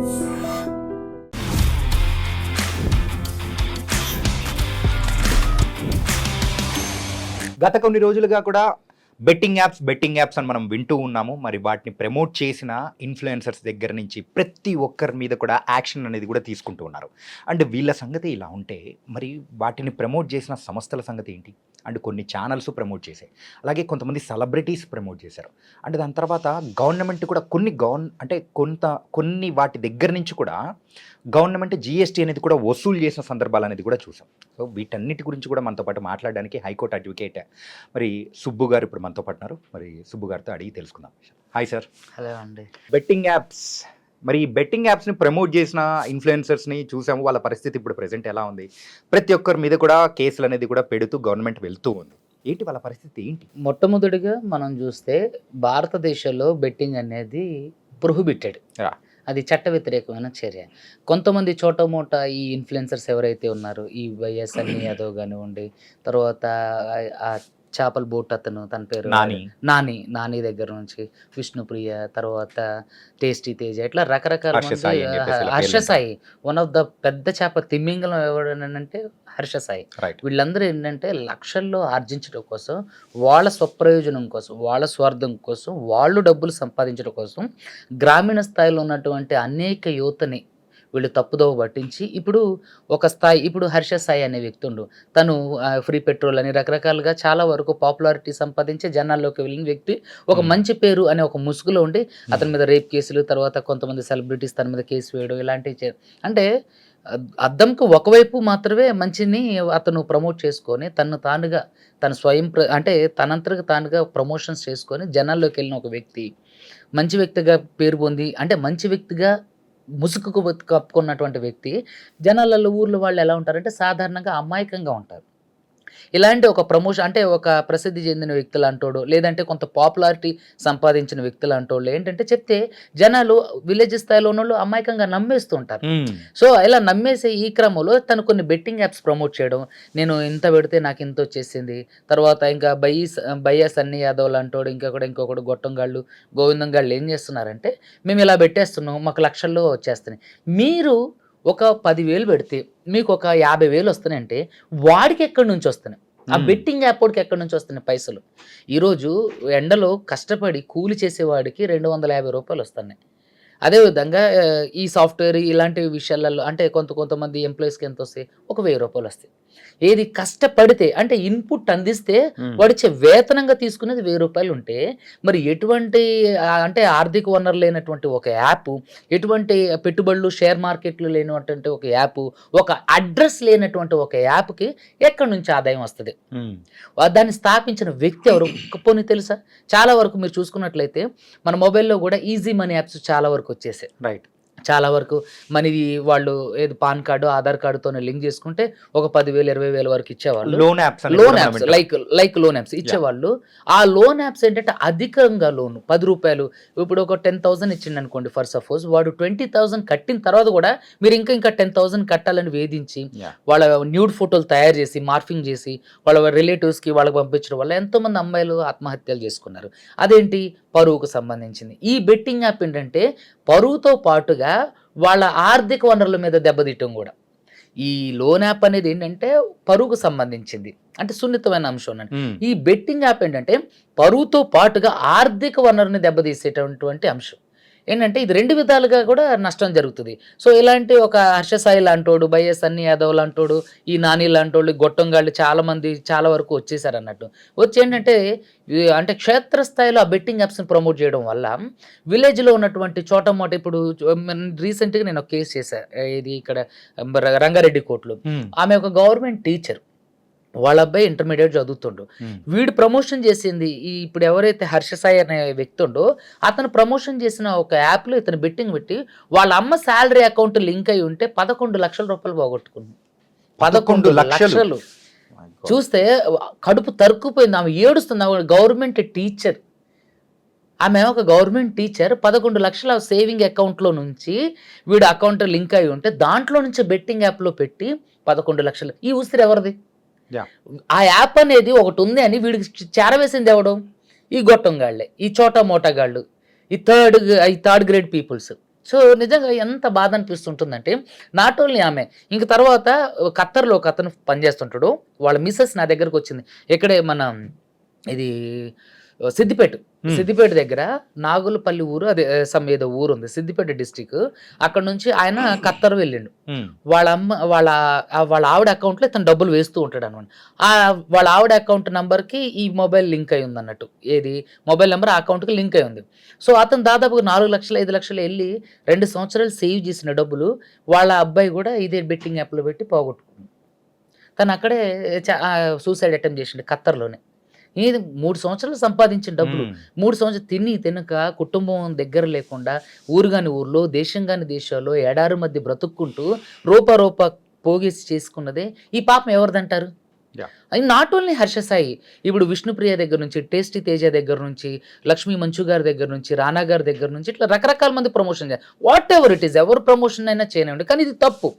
గత కొన్ని రోజులుగా కూడా బెట్టింగ్ యాప్స్ అని మనం వింటూ ఉన్నాము. మరి వాటిని ప్రమోట్ చేసిన ఇన్ఫ్లుయెన్సర్స్ దగ్గర నుంచి ప్రతి ఒక్కరి మీద కూడా యాక్షన్ అనేది కూడా తీసుకుంటూ ఉన్నారు. అండ్ వీళ్ళ సంగతి ఇలా ఉంటే మరి వాటిని ప్రమోట్ చేసిన సంస్థల సంగతి ఏంటి? అండ్ కొన్ని ఛానల్స్ ప్రమోట్ చేశాయి, అలాగే కొంతమంది సెలబ్రిటీస్ ప్రమోట్ చేశారు. అండ్ దాని తర్వాత గవర్నమెంట్ కూడా కొన్ని వాటి దగ్గర నుంచి కూడా గవర్నమెంట్ జీఎస్టీ అనేది కూడా వసూలు చేసిన సందర్భాలు అనేది కూడా చూసాం. సో వీటన్నిటి గురించి కూడా మనతో పాటు మాట్లాడడానికి హైకోర్టు అడ్వకేట్ మరి సుబ్బు గారు ఇప్పుడు మనతో పాటు ఉన్నారు. మరి సుబ్బు గారితో అడిగి తెలుసుకుందాం. Hi sir. హలో అండి. బెట్టింగ్ యాప్స్, మరి ఈ బెట్టింగ్ యాప్స్ని ప్రమోట్ చేసిన ఇన్ఫ్లుయెన్సర్స్ని చూసాము. వాళ్ళ పరిస్థితి ఇప్పుడు ప్రెసెంట్ ఎలా ఉంది? ప్రతి ఒక్కరి మీద కూడా కేసులు అనేది కూడా పెడుతూ గవర్నమెంట్ వెళ్తూ ఉంది. ఏంటి వాళ్ళ పరిస్థితి ఏంటి? మొట్టమొదటిగా మనం చూస్తే భారతదేశంలో బెట్టింగ్ అనేది ప్రొహిబిటెడ్. అది చట్ట వ్యతిరేకమైన చర్య. కొంతమంది చోటమోట ఈ ఇన్ఫ్లుయెన్సర్స్ ఎవరైతే ఉన్నారో, ఈ వైఎస్ అన్ని యాదవ్ కానివ్వండి, తర్వాత ఆ చేపల బోట్ అతను, తన పేరు నాని దగ్గర నుంచి విష్ణుప్రియ, తర్వాత టేస్టీ తేజ, ఇట్లా రకరకాల Harsha Sai, one of the పెద్ద చేప తిమ్మింగలం ఎవడనంటే హర్ష సాయి. వీళ్ళందరూ ఏంటంటే లక్షల్లో ఆర్జించడం కోసం, వాళ్ళ స్వప్రయోజనం కోసం, వాళ్ళ స్వార్థం కోసం, వాళ్ళు డబ్బులు సంపాదించడం కోసం గ్రామీణ స్థాయిలో ఉన్నటువంటి అనేక యువతని వీళ్ళు తప్పుదోవ పట్టించి ఇప్పుడు ఒక స్థాయి, ఇప్పుడు హర్ష సాయి అనే వ్యక్తి ఉండు, తను ఫ్రీ పెట్రోల్ అని రకరకాలుగా చాలా వరకు పాపులారిటీ సంపాదించి జనాల్లోకి వెళ్ళిన వ్యక్తి, ఒక మంచి పేరు అనే ఒక ముసుగులో ఉండి అతని మీద రేప్ కేసులు, తర్వాత కొంతమంది సెలబ్రిటీస్ తన మీద కేసు వేయడం, ఇలాంటివి అంటే అద్దంకు ఒకవైపు మాత్రమే మంచిని అతను ప్రమోట్ చేసుకొని తన స్వయం అంటే తనంతగా తానుగా ప్రమోషన్స్ చేసుకొని జనాల్లోకి వెళ్ళిన ఒక వ్యక్తి, మంచి వ్యక్తిగా పేరు పొంది, అంటే మంచి వ్యక్తిగా ముసుగుకు కప్పుకున్నటువంటి వ్యక్తి, జనాలలో ఊర్లో వాళ్ళు ఎలా ఉంటారంటే సాధారణంగా అమాయకంగా ఉంటారు. ఇలాంటి ఒక ప్రమోషన్ అంటే ఒక ప్రసిద్ధి చెందిన వ్యక్తులు అంటోడు, లేదంటే కొంత పాపులారిటీ సంపాదించిన వ్యక్తులు అంటోళ్ళు ఏంటంటే చెప్తే జనాలు విలేజ్ స్థాయిలో ఉన్న వాళ్ళు అమాయకంగా నమ్మేస్తూ ఉంటారు. సో ఇలా నమ్మేసే ఈ క్రమంలో తను కొన్ని బెట్టింగ్ యాప్స్ ప్రమోట్ చేయడం, నేను ఇంత పెడితే నాకు ఇంత వచ్చేసింది, తర్వాత ఇంకా బయ్యాస్ అన్ని యాదవ్లు అంటోడు, ఇంకొకడు గొట్టంగాళ్ళు, గోవిందంగాళ్ళు ఏం చేస్తున్నారంటే మేము ఇలా పెట్టేస్తున్నాం, మాకు లక్షల్లో వచ్చేస్తున్నాయి, మీరు ఒక 10,000 పెడితే మీకు ఒక 50,000 వస్తున్నాయంటే వాడికి ఎక్కడి నుంచి వస్తున్నాయి? ఆ బెట్టింగ్ యాప్ వాడికి ఎక్కడి నుంచి వస్తున్నాయి పైసలు? ఈరోజు ఎండలో కష్టపడి కూలి చేసేవాడికి 250 రూపాయలు వస్తున్నాయి. అదేవిధంగా ఈ సాఫ్ట్వేర్ ఇలాంటి విషయాలలో అంటే కొంతమంది ఎంప్లాయీస్కి ఎంత వస్తాయి? ఒక 1,000 రూపాయలు వస్తాయి. ఏది కష్టపడితే అంటే ఇన్పుట్ అందిస్తే వాడిచ్చే వేతనంగా తీసుకునేది 1,000 రూపాయలు ఉంటే, మరి ఎటువంటి అంటే ఆర్థిక వనరు లేనటువంటి ఒక యాప్, ఎటువంటి పెట్టుబడులు షేర్ మార్కెట్లు లేనటువంటి ఒక యాప్, ఒక అడ్రస్ లేనటువంటి ఒక యాప్కి ఎక్కడి నుంచి ఆదాయం వస్తుంది? దాన్ని స్థాపించిన వ్యక్తి ఎవరు పోనీ తెలుసా? చాలా వరకు మీరు చూసుకున్నట్లయితే మన మొబైల్లో కూడా ఈజీ మనీ యాప్స్ చాలా వరకు వచ్చేసాయి. రైట్. చాలా వరకు మనది వాళ్ళు ఏది పాన్ కార్డు, ఆధార్ కార్డుతో లింక్ చేసుకుంటే ఒక 10,000 20,000 వరకు ఇచ్చేవాళ్ళు. Loan apps like loan apps ఇచ్చేవాళ్ళు. ఆ లోన్ యాప్స్ ఏంటంటే అధికంగా లోన్ 10 రూపాయలు, ఇప్పుడు ఒక 10,000 ఇచ్చింది అనుకోండి ఫర్ సపోజ్, వాడు 20,000 కట్టిన తర్వాత కూడా మీరు ఇంకా 10,000 కట్టాలని వేధించి వాళ్ళ న్యూడ్ ఫోటోలు తయారు చేసి మార్ఫింగ్ చేసి వాళ్ళ రిలేటివ్స్కి వాళ్ళకి పంపించడం వల్ల ఎంతోమంది అమ్మాయిలు ఆత్మహత్యలు చేసుకున్నారు. అదేంటి? పరువుకు సంబంధించింది. ఈ బెట్టింగ్ యాప్ ఏంటంటే పరువుతో పాటుగా వాళ్ళ ఆర్థిక వనరుల మీద దెబ్బతీయటం కూడా. ఈ లోన్ యాప్ అనేది ఏంటంటే పరువుకు సంబంధించింది, అంటే సున్నితమైన అంశం అండి. ఈ బెట్టింగ్ యాప్ ఏంటంటే పరువుతో పాటుగా ఆర్థిక వనరుని దెబ్బతీసేటటువంటి అంశం. ఏంటంటే ఇది 2 విధాలుగా కూడా నష్టం జరుగుతుంది. సో ఇలాంటి ఒక హర్ష సాయి లాంటోడు, బైఎస్ అన్ని యాదవ్ లాంటోడు, ఈ నాని లాంటోళ్ళు, గొట్టంగాళ్ళు చాలా వరకు వచ్చేసారు అన్నట్టు. వచ్చి ఏంటంటే అంటే క్షేత్రస్థాయిలో ఆ బెట్టింగ్ యాప్స్ని ప్రమోట్ చేయడం వల్ల విలేజ్లో ఉన్నటువంటి చోటమోట, ఇప్పుడు రీసెంట్గా నేను ఒక కేసు చేశాను, ఇది ఇక్కడ రంగారెడ్డి కోర్టులో. ఆమె ఒక గవర్నమెంట్ టీచర్, వాళ్ళ అబ్బాయి ఇంటర్మీడియట్ చదువుతుండు. వీడు ప్రమోషన్ చేసింది ఇప్పుడు ఎవరైతే హర్ష సాయి అనే వ్యక్తి ఉండో అతను ప్రమోషన్ చేసిన ఒక యాప్లో ఇతను బెట్టింగ్ పెట్టి వాళ్ళ అమ్మ శాలరీ అకౌంట్ లింక్ అయి ఉంటే 11 లక్షల రూపాయలు పోగొట్టుకుంది. 11 లక్షలు చూస్తే కడుపు తరుక్కుపోయింది. ఆమె ఏడుస్తుంది. ఆమె గవర్నమెంట్ టీచర్, ఆమె ఒక గవర్నమెంట్ టీచర్. 11 లక్షల సేవింగ్ అకౌంట్లో నుంచి వీడు అకౌంట్ లింక్ అయి ఉంటే దాంట్లో నుంచి బెట్టింగ్ యాప్లో పెట్టి 11 లక్షలు. ఈ ఉసిరి ఎవరిది? ఆ యాప్ అనేది ఒకటి ఉంది అని వీడికి చేరవేసింది ఎవడం? ఈ గొట్టంగాళ్ళే, ఈ చోటా మోటాగాళ్ళు, ఈ థర్డ్ గ్రేడ్ పీపుల్స్. సో నిజంగా ఎంత బాధ అనిపిస్తుంటుందంటే నాట్ ఓన్లీ ఆమె, ఇంక తర్వాత ఖత్తర్లో ఒక అతను పనిచేస్తుంటాడు, వాళ్ళ మిస్సెస్ నా దగ్గరకు వచ్చింది. ఇక్కడే మన ఇది సిద్దిపేట Hmm. సిద్దిపేట దగ్గర నాగులపల్లి ఊరు, అదే సమ్ ఏదో ఊరు ఉంది, సిద్దిపేట డిస్టిక్. అక్కడ నుంచి ఆయన ఖత్తర్ వెళ్ళిండు. Hmm. వాళ్ళ ఆవిడ అకౌంట్లో ఇతను డబ్బులు వేస్తూ ఉంటాడు అనమాట. వాళ్ళ ఆవిడ అకౌంట్ నంబర్కి ఈ మొబైల్ లింక్ అయి ఉంది అన్నట్టు, ఏది మొబైల్ నెంబర్ ఆ అకౌంట్కి లింక్ అయి ఉంది. సో అతను దాదాపుగా 4 లక్షలు 5 లక్షలు వెళ్ళి 2 సంవత్సరాలు సేవ్ చేసిన డబ్బులు వాళ్ళ అబ్బాయి కూడా ఇదే బెట్టింగ్ యాప్లో పెట్టి పోగొట్టుకుంది. తను అక్కడే సూసైడ్ అటెంప్ట్ చేసిండు ఖత్తర్లోనే. ఇది 3 సంవత్సరాలు సంపాదించిన డబ్బులు, 3 సంవత్సరాలు తిని తినక కుటుంబం దగ్గర లేకుండా ఊరు కాని ఊర్లో, దేశం కాని దేశాల్లో ఎడారి మధ్య బ్రతుక్కుంటూ రూపా పోగేసి చేసుకున్నదే ఈ పాపం ఎవరిదంటారు? అది నాట్ ఓన్లీ హర్ష సాయి, ఇప్పుడు విష్ణుప్రియ దగ్గర నుంచి, టేస్టీ తేజ దగ్గర నుంచి, లక్ష్మీ మంచు గారి దగ్గర నుంచి, రానా గారి దగ్గర నుంచి, ఇట్లా రకరకాల మంది ప్రమోషన్ చేయాలి. వాట్ ఎవర్ ఇట్ ఈస్, ఎవరు ప్రమోషన్ అయినా చేయనివ్వండి, కానీ ఇది తప్పు.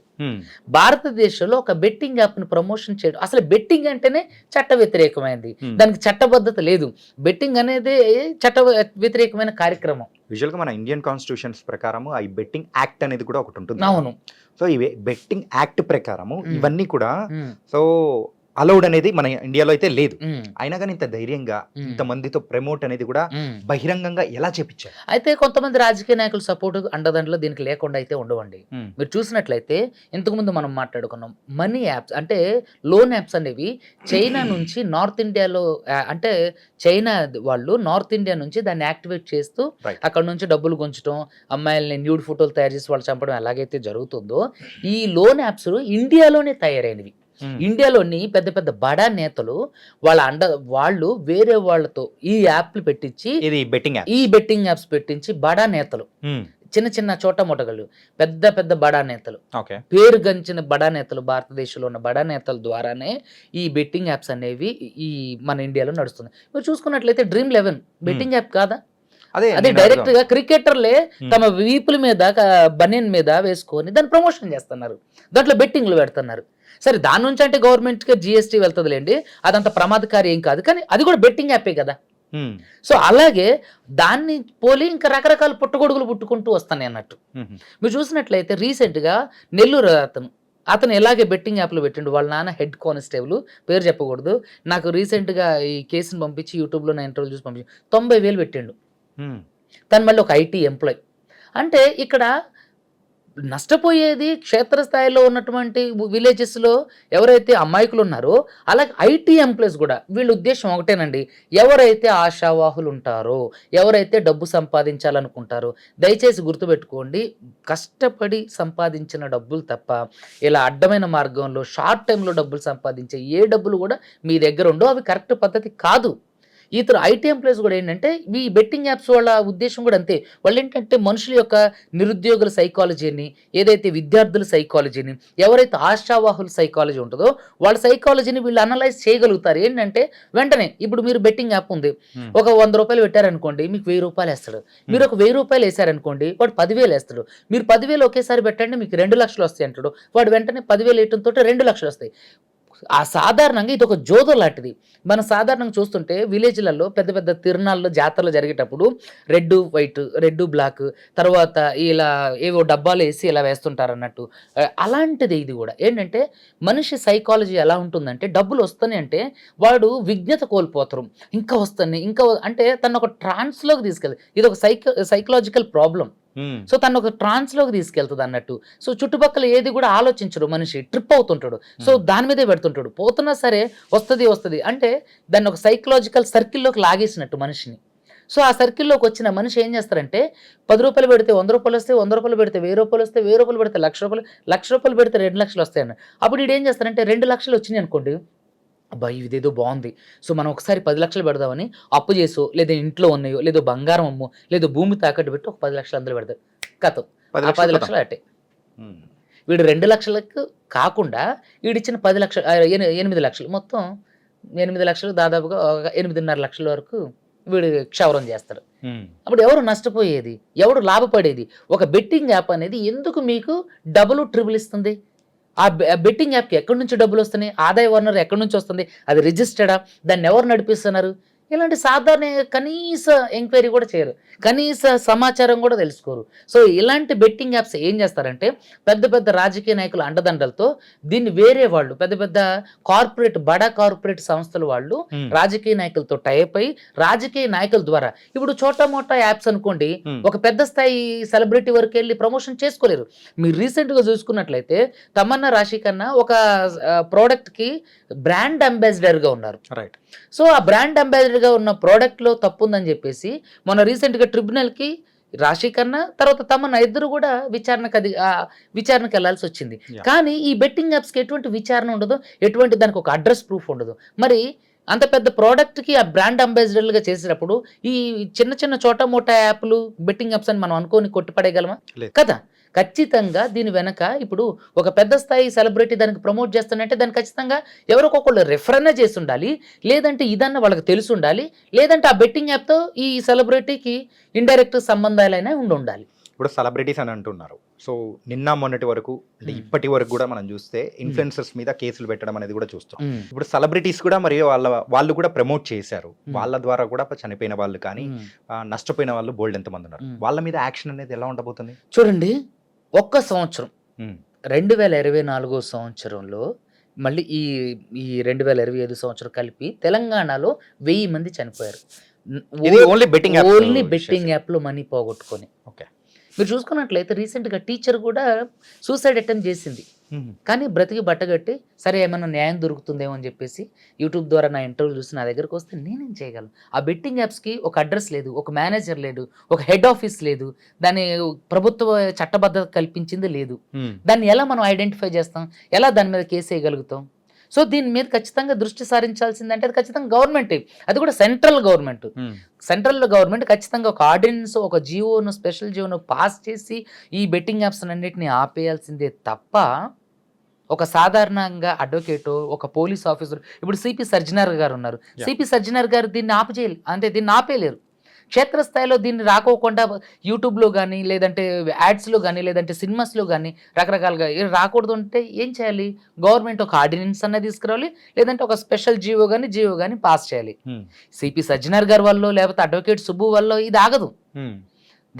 భారతదేశంలో ఒక బెట్టింగ్ యాప్ని ప్రమోషన్ చేయడం, అసలు బెట్టింగ్ అంటేనే చట్ట వ్యతిరేకమైనది, దానికి చట్టబద్ధత లేదు. బెట్టింగ్ అనేది చట్ట వ్యతిరేకమైన కార్యక్రమం. యూజువల్గా మన ఇండియన్ కాన్స్టిట్యూషన్స్ ప్రకారం ఈ బెట్టింగ్ యాక్ట్ అనేది కూడా ఒకటి ఉంటుంది. అవును. సో ఈ బెట్టింగ్ యాక్ట్ ప్రకారము ఇవన్నీ కూడా సో అలౌడ్ అనేది మన ఇండియాలో అయితే లేదు. అయినా కానీ ఇంత ధైర్యంగా ఇంత మందితో ప్రమోట్ అనేది కూడా బహిరంగంగా ఎలా చేపించారు? అయితే కొంతమంది రాజకీయ నాయకుల సపోర్ట్ అండదండలో దీనికి లేకుండా అయితే ఉండవండి. మీరు చూసినట్లయితే ఇంతకుముందు మనం మాట్లాడుకున్నాం, మనీ యాప్స్ అంటే లోన్ యాప్స్ అనేవి చైనా నుంచి నార్త్ ఇండియాలో, అంటే చైనా వాళ్ళు నార్త్ ఇండియా నుంచి దాన్ని యాక్టివేట్ చేస్తూ అక్కడ నుంచి డబ్బులు గుంచడం, అమ్మాయిల్ని న్యూడ్ ఫోటోలు తయారు చేసి వాళ్ళు చంపడం ఎలాగైతే జరుగుతుందో, ఈ లోన్ యాప్స్ ఇండియాలోనే తయారైనవి. ఇండియాలోని పెద్ద పెద్ద బడా నేతలు వాళ్ళు వేరే వాళ్ళతో ఈ యాప్లు పెట్టించి, ఈ బెట్టింగ్ యాప్స్ పెట్టించి బడా నేతలు, చిన్న చిన్న చోట మొటగలు, పెద్ద పెద్ద బడా నేతలు, పేరు గంచిన బడా నేతలు, భారతదేశంలో ఉన్న బడా నేతల ద్వారానే ఈ బెట్టింగ్ యాప్స్ అనేవి ఈ మన ఇండియాలో నడుస్తుంది. మీరు చూసుకున్నట్లయితే Dream11 బెట్టింగ్ యాప్ కాదా? అదే డైరెక్ట్ గా క్రికెటర్లే తమ వీపుల మీద బనియన్ మీద వేసుకొని దాన్ని ప్రమోషన్ చేస్తున్నారు, దాంట్లో బెట్టింగ్లు పెడుతున్నారు. సరే దాని నుంచి అంటే గవర్నమెంట్కి GST వెళ్తుందిలేండి, అదంత ప్రమాదకారి ఏం కాదు, కానీ అది కూడా బెట్టింగ్ యాపే కదా. సో అలాగే దాన్ని పోలి ఇంకా రకరకాల పుట్టగొడుగులు పుట్టుకుంటూ వస్తాయి అన్నట్టు. మీరు చూసినట్లయితే రీసెంట్గా నెల్లూరు అతను ఎలాగే బెట్టింగ్ యాప్లో పెట్టిండు. వాళ్ళ నాన్న హెడ్ కానిస్టేబుల్, పేరు చెప్పకూడదు, నాకు రీసెంట్గా ఈ కేసును పంపించి యూట్యూబ్లో నా ఇంటర్వ్యూ చూసి పంపించి 90,000 పెట్టిండు. తను మళ్ళీ ఒక IT ఎంప్లాయ్. అంటే ఇక్కడ నష్టపోయేది క్షేత్రస్థాయిలో ఉన్నటువంటి విలేజెస్లో ఎవరైతే అమాయకులు ఉన్నారో, అలాగే IT ఎంప్లాయీస్ కూడా. వీళ్ళ ఉద్దేశం ఒకటేనండి, ఎవరైతే ఆశావాహులు ఉంటారో, ఎవరైతే డబ్బు సంపాదించాలనుకుంటారో, దయచేసి గుర్తుపెట్టుకోండి, కష్టపడి సంపాదించిన డబ్బులు తప్ప ఇలా అడ్డమైన మార్గంలో షార్ట్ టైంలో డబ్బులు సంపాదించే ఏ డబ్బులు కూడా మీ దగ్గర ఉండో, అవి కరెక్ట్ పద్ధతి కాదు. ఇతర IT ఎంప్లాయీస్ కూడా ఏంటంటే ఈ బెట్టింగ్ యాప్స్ వాళ్ళ ఉద్దేశం కూడా అంతే. వాళ్ళు ఏంటంటే మనుషుల యొక్క నిరుద్యోగుల సైకాలజీని, ఏదైతే విద్యార్థుల సైకాలజీని, ఎవరైతే ఆశావాహుల సైకాలజీ ఉంటుందో వాళ్ళ సైకాలజీని వీళ్ళు అనలైజ్ చేయగలుగుతారు. ఏంటంటే వెంటనే ఇప్పుడు మీరు బెట్టింగ్ యాప్ ఉంది, ఒక 100 రూపాయలు పెట్టారనుకోండి, మీకు 1000 రూపాయలు వేస్తాడు. మీరు ఒక 1000 రూపాయలు వేసారనుకోండి, వాడు 10,000 వేస్తాడు. మీరు 10,000 ఒకేసారి పెట్టండి, మీకు 2 లక్షలు వస్తాయి అంటాడు. వాడు వెంటనే 10,000 వేయటంతో 2 లక్షలు వస్తాయి. సాధారణంగా ఇది ఒక జోదం లాంటిది. మనం సాధారణంగా చూస్తుంటే విలేజ్లలో పెద్ద పెద్ద తిరునాళ్ళు, జాతరలు జరిగేటప్పుడు రెడ్ వైట్, రెడ్ బ్లాక్, తర్వాత ఇలా ఏవో డబ్బాలు వేసి ఇలా వేస్తుంటారు అన్నట్టు. అలాంటిది ఇది కూడా. ఏంటంటే మనిషి సైకాలజీ ఎలా ఉంటుందంటే, డబ్బులు వస్తాయి అంటే వాడు విజ్ఞత కోల్పోతారు, ఇంకా వస్తాయి ఇంకా అంటే తను ఒక ట్రాన్స్లోకి తీసుకెళ్ళి, ఇది ఒక సైకలాజికల్ ప్రాబ్లం. సో తను ఒక ట్రాన్స్లోకి తీసుకెళ్తుంది అన్నట్టు. సో చుట్టుపక్కల ఏది కూడా ఆలోచించడు, మనిషి ట్రిప్ అవుతుంటాడు. సో దాని మీదే పెడుతుంటాడు, పోతున్నా సరే వస్తుంది అంటే దాన్ని ఒక సైకలాజికల్ సర్కిల్లోకి లాగేసినట్టు మనిషిని. సో ఆ సర్కిల్లోకి వచ్చిన మనిషి ఏం చేస్తారంటే, 10 రూపాయలు పెడితే 100 రూపాయలు వస్తాయి, 100 రూపాయలు పెడితే 1000 రూపాయలు వస్తాయి, 1000 రూపాయలు పెడితే 1,00,000 రూపాయలు, 1,00,000 రూపాయలు పెడితే 2 లక్షలు వస్తాయన్న. అప్పుడు వీడు ఏం చేస్తారంటే 2 లక్షలు వచ్చినాయి అనుకోండి, అబ్బాయి ఇదేదో బాగుంది, సో మనం ఒకసారి 10 లక్షలు పెడదామని అప్పు చేసో, లేదా ఇంట్లో ఉన్నాయో, లేదో బంగారం అమ్మో, లేదో భూమి తాకట్టు పెట్టి ఒక 10 లక్షలు అందులో పెడతారు. కథం 10 లక్షలు అట్టే. వీడు 2 లక్షలకు కాకుండా వీడిచ్చిన 10 లక్షలు 8 లక్షలు, మొత్తం 8 లక్షలు, దాదాపుగా 8.5 లక్షల వరకు వీడు క్షవరం చేస్తాడు. అప్పుడు ఎవరు నష్టపోయేది, ఎవడు లాభపడేది? ఒక బెట్టింగ్ యాప్ అనేది ఎందుకు మీకు డబుల్ ట్రిబుల్ ఇస్తుంది? ఆ బెట్టింగ్ యాప్కి ఎక్కడి నుంచి డబ్బులు వస్తున్నాయి? ఆదాయ వనరు ఎక్కడి నుంచి వస్తుంది? అది రిజిస్టర్డా? దాన్ని ఎవరు నడిపిస్తున్నారు? ఇలాంటి సాధారణ కనీస ఎంక్వైరీ కూడా చేయరు, కనీస సమాచారం కూడా తెలుసుకోరు. సో ఇలాంటి బెట్టింగ్ యాప్స్ ఏం చేస్తారంటే పెద్ద పెద్ద రాజకీయ నాయకుల అండదండలతో దీన్ని వేరే వాళ్ళు పెద్ద పెద్ద బడా కార్పొరేట్ సంస్థల వాళ్ళు రాజకీయ నాయకులతో టైప్ అయి రాజకీయ నాయకుల ద్వారా ఇప్పుడు చోటా మోటా యాప్స్ అనుకోండి, ఒక పెద్ద స్థాయి సెలబ్రిటీ వరకు వెళ్ళి ప్రమోషన్ చేసుకోలేరు. మీరు రీసెంట్గా చూసుకున్నట్లయితే తమన్నా రాశి కన్నా ఒక ప్రోడక్ట్కి బ్రాండ్ అంబాసిడర్గా ఉన్నారు. రైట్. సో ఆ బ్రాండ్ అంబాసిడర్గా ఉన్న ప్రోడక్ట్లో తప్పు ఉందని చెప్పేసి మొన్న రీసెంట్గా ట్రిబ్యునల్కి రాశి కన్నా తర్వాత తమన్నా ఇద్దరు కూడా విచారణకు వెళ్లాల్సి వచ్చింది. Yeah. కానీ ఈ బెట్టింగ్ యాప్స్కి ఎటువంటి విచారణ ఉండదు, ఎటువంటి దానికి ఒక అడ్రస్ ప్రూఫ్ ఉండదు. మరి అంత పెద్ద ప్రోడక్ట్కి ఆ బ్రాండ్ అంబాసిడర్లుగా చేసేటప్పుడు ఈ చిన్న చిన్న చోటా మోటా యాప్లు బెట్టింగ్ యాప్స్ అని మనం అనుకోని కొట్టిపడేయగలమా? లేదు. కదా. ఖచ్చితంగా దీని వెనక ఇప్పుడు ఒక పెద్ద స్థాయి సెలబ్రిటీ దానికి ప్రమోట్ చేస్తానంటే దానికి ఖచ్చితంగా ఎవరికొకళ్ళు రెఫర్ అన్నా చేసి ఉండాలి, లేదంటే ఇదన్నా వాళ్ళకి తెలిసి ఉండాలి, లేదంటే ఆ బెట్టింగ్ యాప్తో ఈ సెలబ్రిటీకి ఇండైరెక్ట్ సంబంధాలైనా ఉండాలి. ఇప్పుడు సెలబ్రిటీస్ అని అంటున్నారు. సో నిన్న మొన్నటి వరకు అంటే ఇప్పటి వరకు కూడా మనం చూస్తే ఇన్ఫ్లుయెన్సర్స్ మీద కేసులు పెట్టడం అనేది కూడా చూస్తాం. ఇప్పుడు సెలబ్రిటీస్ కూడా మరి వాళ్ళు కూడా ప్రమోట్ చేశారు. వాళ్ళ ద్వారా కూడా చనిపోయిన వాళ్ళు కానీ నష్టపోయిన వాళ్ళు బోల్డ్ ఎంతమంది ఉన్నారు. వాళ్ళ మీద యాక్షన్ అనేది ఎలా ఉండబోతుంది? చూడండి, ఒక్క సంవత్సరం 2024 సంవత్సరంలో మళ్ళీ ఈ 2025 సంవత్సరం కలిపి తెలంగాణలో 1000 మంది చనిపోయారు. ఓన్లీ బెట్టింగ్ యాప్లో మనీ పోగొట్టుకొని. ఓకే. మీరు చూసుకున్నట్లయితే రీసెంట్గా టీచర్ కూడా సూసైడ్ అటెంప్ట్ చేసింది, కానీ బ్రతికి బట్టగట్టి సరే ఏమైనా న్యాయం దొరుకుతుందేమో అని చెప్పేసి యూట్యూబ్ ద్వారా నా ఇంటర్వ్యూ చూసి నా దగ్గరకు వస్తే నేనేం చేయగలను? ఆ బెట్టింగ్ యాప్స్కి ఒక అడ్రస్ లేదు, ఒక మేనేజర్ లేడు, ఒక హెడ్ ఆఫీస్ లేదు, దాని ప్రభుత్వ చట్టబద్ధత కల్పించింది లేదు. దాన్ని ఎలా మనం ఐడెంటిఫై చేస్తాం? ఎలా దాని మీద కేసు వేయగలుగుతాం? సో దీని మీద ఖచ్చితంగా దృష్టి సారించాల్సిందంటే అది ఖచ్చితంగా గవర్నమెంటే, అది కూడా సెంట్రల్ గవర్నమెంట్ ఖచ్చితంగా ఒక ఆర్డినెన్స్, ఒక జియోను, స్పెషల్ జియోను పాస్ చేసి ఈ బెట్టింగ్ యాప్స్ అన్నింటినీ ఆపేయాల్సిందే తప్ప ఒక సాధారణంగా అడ్వకేటో ఒక పోలీస్ ఆఫీసర్, ఇప్పుడు సిపి సర్జనర్ గారు ఉన్నారు, సిపి సర్జనర్ గారు దీన్ని ఆపచేయాలి అంటే దీన్ని ఆపేయలేరు. క్షేత్రస్థాయిలో దీన్ని రాకోకుండా యూట్యూబ్లో కానీ లేదంటే యాడ్స్లో కానీ లేదంటే సినిమాస్లో కానీ రకరకాలుగా రాకూడదు అంటే ఏం చేయాలి? గవర్నమెంట్ ఒక ఆర్డినెన్స్ అన్నది తీసుకురావాలి, లేదంటే ఒక స్పెషల్ జియో కానీ పాస్ చేయాలి. సిపి సజ్జనర్ గారి వల్ల లేకపోతే అడ్వకేట్ సుబ్బు వల్ల ఇది ఆగదు.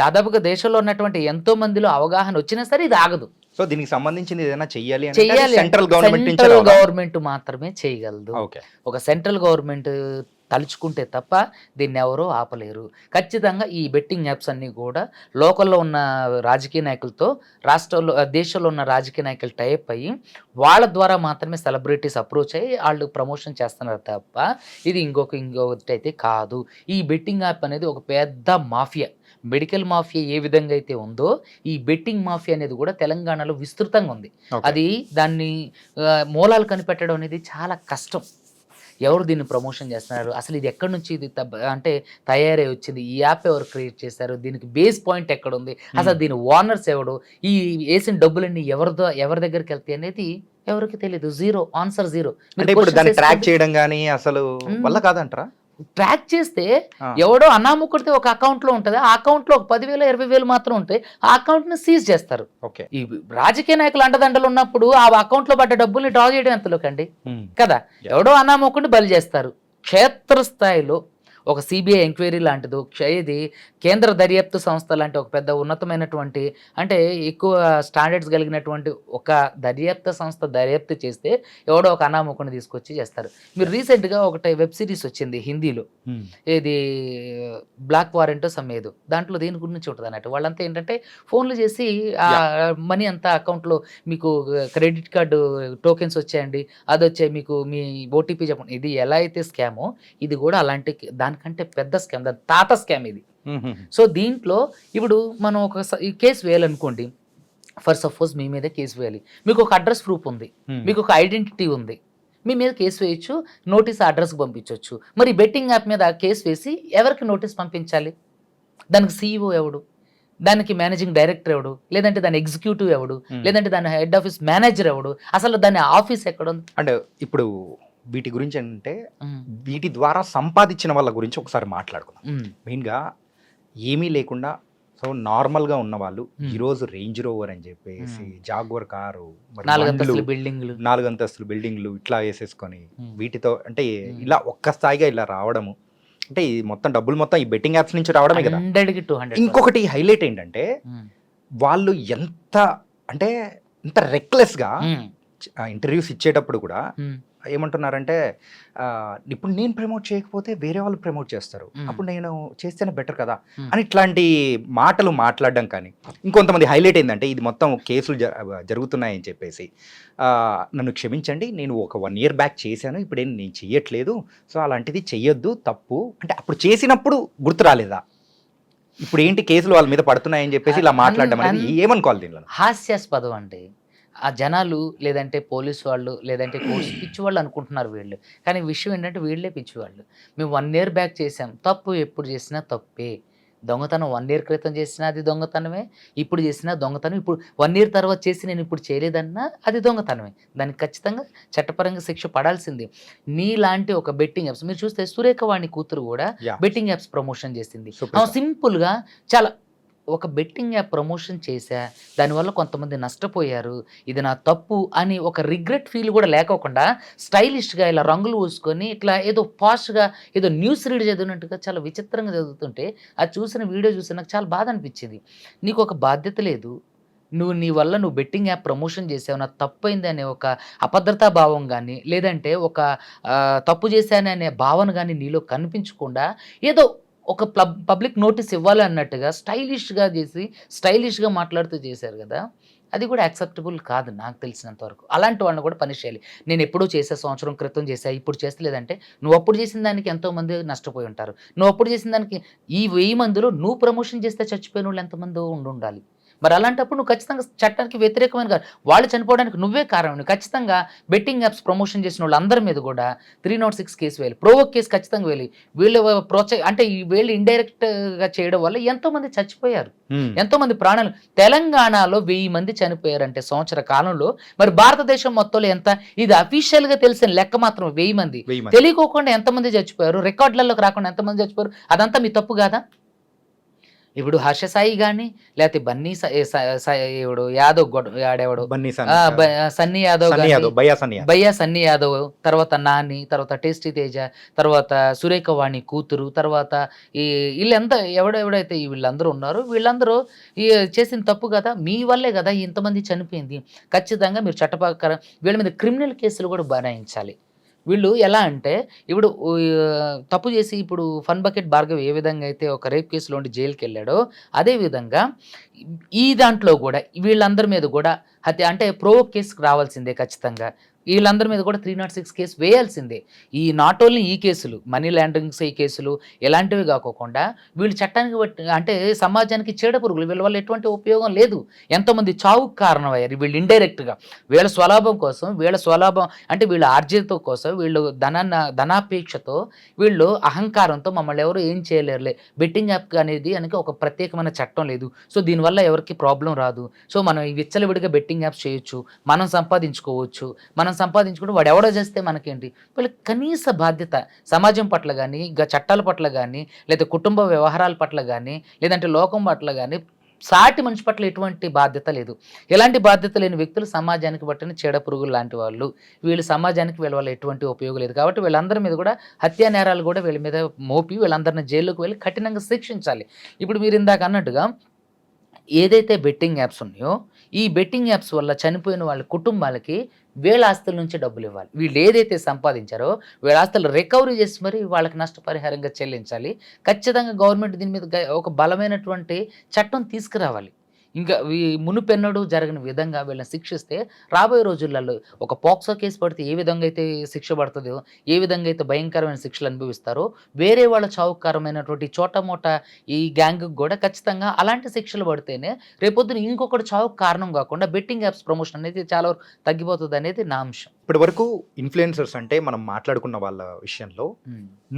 దాదాపుగా దేశంలో ఉన్నటువంటి ఎంతో మందిలో అవగాహన వచ్చినా సరే ఇది ఆగదు. సో దీనికి సంబంధించింది ఏదైనా చెయ్యాలి సెంట్రల్ గవర్నమెంట్ మాత్రమే చేయగలదు. ఒక సెంట్రల్ గవర్నమెంట్ తలుచుకుంటే తప్ప దీన్ని ఎవరో ఆపలేరు. ఖచ్చితంగా ఈ బెట్టింగ్ యాప్స్ అన్నీ కూడా లోకల్లో ఉన్న రాజకీయ నాయకులతో దేశంలో ఉన్న రాజకీయ నాయకులు టైప్ అయ్యి వాళ్ళ ద్వారా మాత్రమే సెలబ్రిటీస్ అప్రోచ్ అయ్యి వాళ్ళు ప్రమోషన్ చేస్తున్నారు తప్ప ఇది ఇంకొకటి అయితే కాదు. ఈ బెట్టింగ్ యాప్ అనేది ఒక పెద్ద మాఫియా. మెడికల్ మాఫియా ఏ విధంగా అయితే ఉందో ఈ బెట్టింగ్ మాఫియా అనేది కూడా తెలంగాణలో విస్తృతంగా ఉంది. అది దాన్ని మూలాలు కనిపెట్టడం అనేది చాలా కష్టం. ఎవరు దీన్ని ప్రమోషన్ చేస్తున్నారు, అసలు ఇది ఎక్కడి నుంచి ఇది అంటే తయారై వచ్చింది, ఈ యాప్ ఎవరు క్రియేట్ చేశారు, దీనికి బేస్ పాయింట్ ఎక్కడ ఉంది, అసలు దీని ఓనర్స్ ఎవడు, ఈ వేసిన డబ్బులన్నీ ఎవరి దగ్గరికి వెళ్తాయి అనేది ఎవరికి తెలియదు. Answer zero. ట్రాక్ చేయడం కానీ అసలు వల్ల కాదంటారా? ట్రాక్ చేస్తే ఎవడో అనామకుడితే ఒక అకౌంట్ లో ఉంటుంది, ఆ అకౌంట్ లో ఒక 10,000 20,000 మాత్రం ఉంటాయి, ఆ అకౌంట్ ని సీజ్ చేస్తారు. ఈ రాజకీయ నాయకులు అండదండలు ఉన్నప్పుడు ఆ అకౌంట్ లో పడ్డ డబ్బుల్ని డ్రా చేయడం ఎంతలోకండి కదా. ఎవడో అనామకుడిని బలి చేస్తారు. క్షేత్రస్థాయిలో ఒక సిబిఐ ఎంక్వైరీ లాంటిది, ఇది కేంద్ర దర్యాప్తు సంస్థ లాంటి ఒక పెద్ద ఉన్నతమైనటువంటి అంటే ఎక్కువ స్టాండర్డ్స్ కలిగినటువంటి ఒక దర్యాప్తు సంస్థ దర్యాప్తు చేస్తే ఎవడో ఒక అనామకుని తీసుకొచ్చి చేస్తారు. మీరు రీసెంట్గా ఒకటి వెబ్ సిరీస్ వచ్చింది హిందీలో, ఇది బ్లాక్ వారెంట్ సమ్మేదు, దాంట్లో దేని గురించి ఉంటుంది అన్నట్టు. వాళ్ళంతా ఏంటంటే ఫోన్లు చేసి మనీ అంతా అకౌంట్లో మీకు క్రెడిట్ కార్డు టోకెన్స్ వచ్చాయండి, అది వచ్చాయి, మీకు మీ ఓటీపీ చెప్పండి. ఇది ఎలా అయితే స్కామో ఇది కూడా అలాంటి దానికంటే పెద్ద స్కామ్, దాని తాత స్కామ్ ఇది. సో దీంట్లో ఇప్పుడు మనం ఒక కేసు వేయాలనుకోండి, ఫర్ సపోజ్ మీ మీద కేసు వేయాలి, మీకు ఒక అడ్రస్ ప్రూఫ్ ఉంది, మీకు ఒక ఐడెంటిటీ ఉంది, మీ మీద కేసు వేయచ్చు, నోటీస్ అడ్రస్కి పంపించవచ్చు. మరి బెట్టింగ్ యాప్ మీద కేసు వేసి ఎవరికి నోటీస్ పంపించాలి? దానికి CEO ఎవడు, దానికి మేనేజింగ్ డైరెక్టర్ ఎవడు, లేదంటే దాని ఎగ్జిక్యూటివ్ ఎవడు, లేదంటే దాని హెడ్ ఆఫీస్ మేనేజర్ ఎవడు, అసలు దాని ఆఫీస్ ఎక్కడ ఉంది? అంటే ఇప్పుడు వీటి గురించి అంటే వీటి ద్వారా సంపాదించిన వాళ్ళ గురించి ఒకసారి మాట్లాడుకుందాం. మెయిన్గా ఏమీ లేకుండా సో నార్మల్గా ఉన్న వాళ్ళు ఈరోజు రేంజ్ రోవర్ అని చెప్పేసి జాగ్వర్ కారు, 4 అంతస్తులు బిల్డింగ్లు ఇట్లా వేసేసుకొని వీటితో అంటే ఇలా ఒక్క స్థాయిగా ఇలా రావడము, అంటే ఈ మొత్తం డబ్బులు మొత్తం ఈ బెట్టింగ్ యాప్స్ నుంచి రావడమే కదా. 100కి 200. ఇంకొకటి హైలైట్ ఏంటంటే వాళ్ళు ఎంత అంటే ఇంత రెక్లెస్గా ఇంటర్వ్యూస్ ఇచ్చేటప్పుడు కూడా ఏమంటున్నారంటే ఇప్పుడు నేను ప్రమోట్ చేయకపోతే వేరే వాళ్ళు ప్రమోట్ చేస్తారు, అప్పుడు నేను చేస్తేనే బెటర్ కదా అని ఇట్లాంటి మాటలు మాట్లాడడం. కానీ ఇంకొంతమంది హైలైట్ ఏంటంటే ఇది మొత్తం కేసులు జరుగుతున్నాయని చెప్పేసి నన్ను క్షమించండి, నేను ఒక 1 year బ్యాక్ చేశాను, ఇప్పుడేం నేను చెయ్యట్లేదు, సో అలాంటిది చెయ్యొద్దు, తప్పు. అంటే అప్పుడు చేసినప్పుడు గుర్తు రాలేదా? ఇప్పుడు ఏంటి కేసులు వాళ్ళ మీద పడుతున్నాయని చెప్పేసి ఇలా మాట్లాడడం అనేది ఏమనుకోవాలి దీనిలో? హాస్యాస్పదం అండి. ఆ జనాలు లేదంటే పోలీసు వాళ్ళు లేదంటే కోర్సు పిచ్చివాళ్ళు అనుకుంటున్నారు వీళ్ళు. కానీ విషయం ఏంటంటే వీళ్ళే పిచ్చివాళ్ళు. మేము 1 year బ్యాక్ చేసాం, తప్పు ఎప్పుడు చేసినా తప్పే. దొంగతనం 1 year క్రితం చేసినా అది దొంగతనమే, ఇప్పుడు చేసినా దొంగతనం. ఇప్పుడు 1 year తర్వాత చేసి నేను ఇప్పుడు చేయలేదన్నా అది దొంగతనమే. దానికి ఖచ్చితంగా చట్టపరంగా శిక్ష పడాల్సిందే. నీలాంటి ఒక బెట్టింగ్ యాప్స్ మీరు చూస్తే సురేఖ వాణి కూతురు కూడా బెట్టింగ్ యాప్స్ ప్రమోషన్ చేసింది. సింపుల్గా చాలా ఒక బెట్టింగ్ యాప్ ప్రమోషన్ చేశా, దానివల్ల కొంతమంది నష్టపోయారు, ఇది నా తప్పు అని ఒక రిగ్రెట్ ఫీల్ కూడా లేకోకుండా స్టైలిష్గా ఇలా రంగులు పూసుకొని ఇట్లా ఏదో పాష్గా ఏదో న్యూస్ రీడ్ చదివినట్టుగా చాలా విచిత్రంగా చదువుతుంటే అది చూసిన వీడియో చూసి నాకు చాలా బాధ అనిపించింది. నీకు ఒక బాధ్యత లేదు, నీ వల్ల నువ్వు బెట్టింగ్ యాప్ ప్రమోషన్ చేసావు, నాకు తప్పైంది అనే ఒక అభద్రతా భావం కానీ లేదంటే ఒక తప్పు చేశాననే భావన కానీ నీలో కనిపించకుండా ఏదో ఒక పబ్లిక్ నోటీస్ ఇవ్వాలి అన్నట్టుగా స్టైలిష్గా చేసి స్టైలిష్గా మాట్లాడుతూ చేశారు కదా. అది కూడా యాక్సెప్టబుల్ కాదు నాకు తెలిసినంత వరకు. అలాంటి వాళ్ళని కూడా పనిష్ చేయాలి. నేను ఎప్పుడూ చేసా, సంవత్సరం క్రితం చేసా, ఇప్పుడు చేస్తలేదంటే నువ్వు అప్పుడు చేసిన దానికి ఎంతోమంది నష్టపోయి ఉంటారు. నువ్వు అప్పుడు చేసిన దానికి ఈ 1000 మందిలో నువ్వు ప్రమోషన్ చేస్తే చచ్చిపోయిన వాళ్ళు ఎంతమందో ఉండాలి. మరి అలాంటప్పుడు నువ్వు ఖచ్చితంగా చట్టానికి వ్యతిరేకమైన కాదు, వాళ్ళు చనిపోవడానికి నువ్వే కారణం. నువ్వు ఖచ్చితంగా బెట్టింగ్ యాప్స్ ప్రమోషన్ చేసిన వాళ్ళందరి మీద కూడా 306 కేసు వేయాలి, ప్రోవోక్ కేసు ఖచ్చితంగా వేయాలి. వీళ్ళు అంటే వీళ్ళు ఇండైరెక్ట్గా చేయడం వల్ల ఎంతోమంది చచ్చిపోయారు, ఎంతోమంది ప్రాణాలు. తెలంగాణలో 1000 మంది చనిపోయారంటే సంవత్సర కాలంలో, మరి భారతదేశం మొత్తంలో ఎంత? ఇది అఫీషియల్గా తెలిసిన లెక్క మాత్రం 1000 మంది. తెలియకోకుండా ఎంతమంది చచ్చిపోయారు, రికార్డులలోకి రాకుండా ఎంతమంది చచ్చిపోయారు, అదంతా మీ తప్పు కాదా? ఇప్పుడు హర్ష సాయి కానీ లేకపోతే బన్నీ ఎవడు యాదవ్ ఆడేవాడు సన్నీ యాదవ్, భయ్యా సన్నీ యాదవ్, తర్వాత నాని, తర్వాత టేస్టీ తేజ, తర్వాత సురేఖ వాణి కూతురు, తర్వాత వీళ్ళంతా ఎవడైతే వీళ్ళందరూ ఉన్నారో వీళ్ళందరూ చేసిన తప్పు కదా, మీ వల్లే కదా ఇంతమంది చనిపోయింది. ఖచ్చితంగా మీరు చట్టప్రకారం వీళ్ళ మీద క్రిమినల్ కేసులు కూడా బనాయించాలి. వీళ్ళు ఎలా అంటే ఇప్పుడు తప్పు చేసి ఇప్పుడు ఫన్ బకెట్ భార్గవ్ ఏ విధంగా అయితే ఒక రేప్ కేసులో ఉండి జైలుకి వెళ్ళాడో అదేవిధంగా ఈ దాంట్లో కూడా వీళ్ళందరి మీద కూడా హత్య అంటే ప్రోవోక్ కేసుకు రావాల్సిందే ఖచ్చితంగా. వీళ్ళందరి మీద కూడా 306 కేసు వేయాల్సిందే. ఈ నాట్ ఓన్లీ ఈ కేసులు, మనీ లాండరింగ్స్ ఈ కేసులు ఎలాంటివి కాకోకుండా వీళ్ళు చట్టానికి అంటే సమాజానికి చీడ పురుగులు, వీళ్ళ వల్ల ఎటువంటి ఉపయోగం లేదు. ఎంతోమంది చావుకు కారణమయ్యారు వీళ్ళు ఇండైరెక్ట్గా. వీళ్ళ స్వలాభం కోసం, అంటే వీళ్ళ ఆర్జితం కోసం, వీళ్ళు ధనాపేక్షతో, వీళ్ళు అహంకారంతో మమ్మల్ని ఎవరు ఏం చేయలేరులే, బెట్టింగ్ యాప్ అనేది అని ఒక ప్రత్యేకమైన చట్టం లేదు, సో దీనివల్ల ఎవరికి ప్రాబ్లం రాదు, సో మనం ఈ విచ్చలవిడిగా బెట్టింగ్ యాప్స్ చేయొచ్చు, మనం సంపాదించుకోవచ్చు, సంపాదించుకుంటూ వాడు ఎవడో చేస్తే మనకేంటి. వీళ్ళకి కనీస బాధ్యత సమాజం పట్ల కానీ, చట్టాల పట్ల కానీ, లేదా కుటుంబ వ్యవహారాల పట్ల కానీ, లేదంటే లోకం పట్ల కానీ, సాటి మనిషి పట్ల ఎటువంటి బాధ్యత లేదు. ఎలాంటి బాధ్యత లేని వ్యక్తులు సమాజానికి పట్టిన చీడ పురుగులు లాంటి వాళ్ళు. వీళ్ళు సమాజానికి వీళ్ళ వల్ల ఎటువంటి ఉపయోగం లేదు. కాబట్టి వీళ్ళందరి మీద కూడా హత్యా నేరాలు కూడా వీళ్ళ మీద మోపి వీళ్ళందరినీ జైల్లోకి వెళ్ళి కఠినంగా శిక్షించాలి. ఇప్పుడు మీరు ఇందాక అన్నట్టుగా ఏదైతే బెట్టింగ్ యాప్స్ ఉన్నాయో ఈ బెట్టింగ్ యాప్స్ వల్ల చనిపోయిన వాళ్ళ కుటుంబాలకి వీళ్ళ ఆస్తుల నుంచి డబ్బులు ఇవ్వాలి. వీళ్ళు ఏదైతే సంపాదించారో వీళ్ళ ఆస్తులు రికవరీ చేసి మరి వాళ్ళకి నష్టపరిహారంగా చెల్లించాలి. ఖచ్చితంగా గవర్నమెంట్ దీని మీద ఒక బలమైనటువంటి చట్టం తీసుకురావాలి. ఇంకా మునుపెన్నడూ జరగని విధంగా వీళ్ళని శిక్షిస్తే రాబోయే రోజులలో ఒక పోక్సో కేసు పడితే ఏ విధంగా అయితే శిక్ష పడుతుందో, ఏ విధంగా అయితే భయంకరమైన శిక్షలు అనుభవిస్తారో, వేరే వాళ్ళ చావుకారమైనటువంటి చోటమోట ఈ గ్యాంగ్కి కూడా ఖచ్చితంగా అలాంటి శిక్షలు పడితేనే రేపొద్దున ఇంకొకటి చావుకు కారణం కాకుండా బెట్టింగ్ యాప్స్ ప్రమోషన్ అనేది చాలా వరకు తగ్గిపోతుంది అనేది నా అంశం. ఇప్పటి వరకు ఇన్ఫ్లుయెన్సర్స్ అంటే మనం మాట్లాడుకున్న వాళ్ళ విషయంలో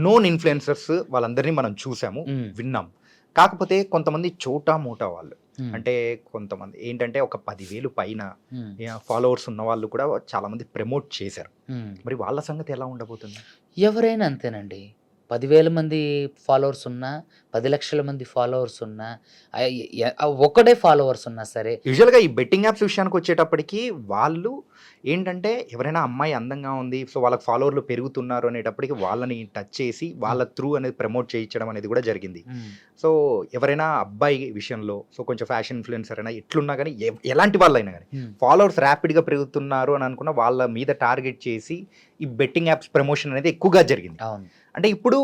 నోన్ ఇన్ఫ్లుయెన్సర్స్ వాళ్ళందరినీ మనం చూసాము, విన్నాం. కాకపోతే కొంతమంది చోటా మోటా వాళ్ళు, అంటే కొంతమంది ఏంటంటే ఒక 10,000 పైన ఫాలోవర్స్ ఉన్న వాళ్ళు కూడా చాలా మంది ప్రమోట్ చేశారు. మరి వాళ్ళ సంగతి ఎలా ఉండబోతుంది? ఎవరైనా అంతేనండి. 10,000 మంది ఫాలోవర్స్ ఉన్నా, 10 లక్షల మంది ఫాలోవర్స్ ఉన్నా, ఒక్కడే ఫాలోవర్స్ ఉన్నా సరే యూజువల్‌గా ఈ బెట్టింగ్ యాప్స్ విషయానికొచ్చేటప్పటికి వాళ్ళు ఏంటంటే ఎవరైనా అమ్మాయి అందంగా ఉంది. సో, వాళ్ళకి ఫాలోవర్లు పెరుగుతున్నారు అనేటప్పటికి వాళ్ళని టచ్ చేసి వాళ్ళ త్రూ అనేది ప్రమోట్ చేయించడం అనేది కూడా జరిగింది. హ్మ్. సో, ఎవరైనా అబ్బాయి విషయంలో సో, కొంచెం ఫ్యాషన్ ఇన్‌ఫ్లుయెన్సర్ అయినా ఎట్లున్నా గాని ఎలాంటి వాళ్ళైనా గాని హ్మ్. ఫాలోవర్స్ ర్యాపిడ్‌గా పెరుగుతున్నారు అని అనుకున్న వాళ్ళ మీద టార్గెట్ చేసి ఈ బెట్టింగ్ యాప్స్ ప్రమోషన్ అనేది ఎక్కువగా జరిగింది. అవును. అంటే ఇప్పుడు